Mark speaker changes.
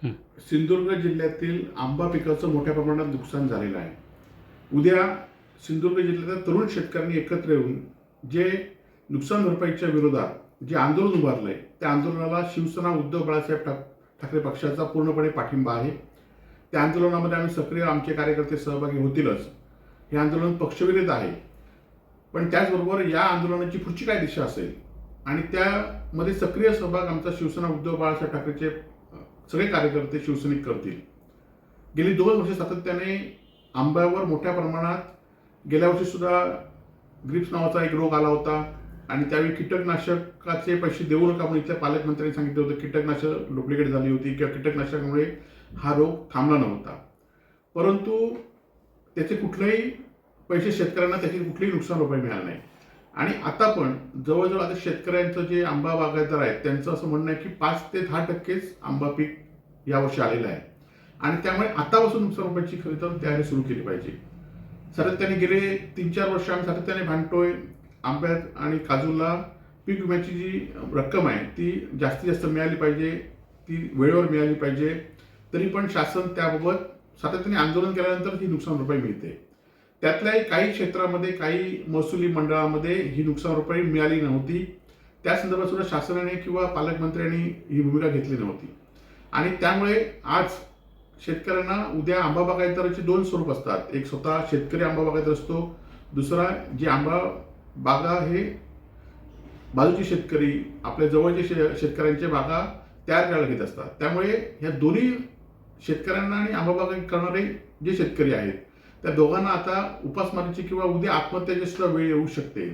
Speaker 1: हं.
Speaker 2: सिंधुदुर्ग जिल्ह्यातील आंबा पिकाचं मोठ्या प्रमाणात नुकसान झालेलं आहे. उद्या सिंधुदुर्ग जिल्ह्यातील तरुण शेतकऱ्यांनी एकत्र येऊन जे नुकसान भरपाईच्या विरोधात जे आंदोलन उभारलंय त्या आंदोलनाला शिवसेना उद्धव बाळासाहेब ठाकरे पक्षाचा पूर्णपणे पाठिंबा आहे. त्या आंदोलनामध्ये आम्ही सक्रिय आमचे कार्यकर्ते सहभागी होतीलच. हे आंदोलन पक्षविरोधी आहे, पण त्याचबरोबर या आंदोलनाची पुढची काय दिशा असेल आणि त्यामध्ये सक्रिय सहभाग आमचा शिवसेना उद्धव बाळासाहेब ठाकरेचे सगळे कार्यकर्ते शिवसैनिक करतील. गेली 2 वर्ष सातत्याने आंब्यावर मोठ्या प्रमाणात गेल्या वर्षी सुद्धा ग्रिप्स नावाचा एक रोग आला होता आणि त्यावेळी कीटकनाशकाचे पैसे देऊ नका म्हणून इथल्या पालकमंत्र्यांनी सांगितलं होतं. कीटकनाशक डुप्लिकेट झाली होती किंवा कीटकनाशकामुळे हा रोग थांबला नव्हता, परंतु त्याचे कुठलेही पैसे शेतकऱ्यांना त्याचे कुठलेही नुकसान भरपाई मिळालं नाही. आणि आता पण जवळजवळ आता शेतकऱ्यांचं जे आंबा बागायतदार आहेत त्यांचं असं म्हणणं आहे की 5 ते 10% आंबा पीक यावर्षी आलेलं आहे आणि त्यामुळे आतापासून नुकसान भरपाईची खरी तर तयारी सुरू केली पाहिजे. सातत्याने गेले 3-4 वर्ष आम्ही सातत्याने भांडतोय. आंब्यात आणि काजूला पीक विम्याची जी रक्कम आहे ती जास्तीत जास्त मिळाली पाहिजे, ती वेळेवर मिळाली पाहिजे. तरी पण शासन त्याबाबत सातत्याने आंदोलन केल्यानंतर ही नुकसान भरपाई मिळते. त्यातल्याही काही क्षेत्रामध्ये काही महसुली मंडळामध्ये ही नुकसान भरपाई मिळाली नव्हती. त्या संदर्भात सुद्धा शासनाने किंवा पालकमंत्र्यांनी ही भूमिका घेतली नव्हती आणि त्यामुळे आज शेतकऱ्यांना उद्या आंबा बागायतदाराचे 2 स्वरूप असतात. एक स्वतः शेतकरी आंबा बागायतदार असतो, दुसरा जे आंबा बागा हे बाजूचे शेतकरी आपल्या जवळचे शेतकऱ्यांच्या बागा तयार करायला घेत असतात. त्यामुळे ह्या दोन्ही शेतकऱ्यांना आणि आंबा बागायत करणारे जे शेतकरी आहेत त्या दोघांना आता उपासमारीची किंवा उद्या आत्महत्येची सुद्धा वेळ येऊ शकते.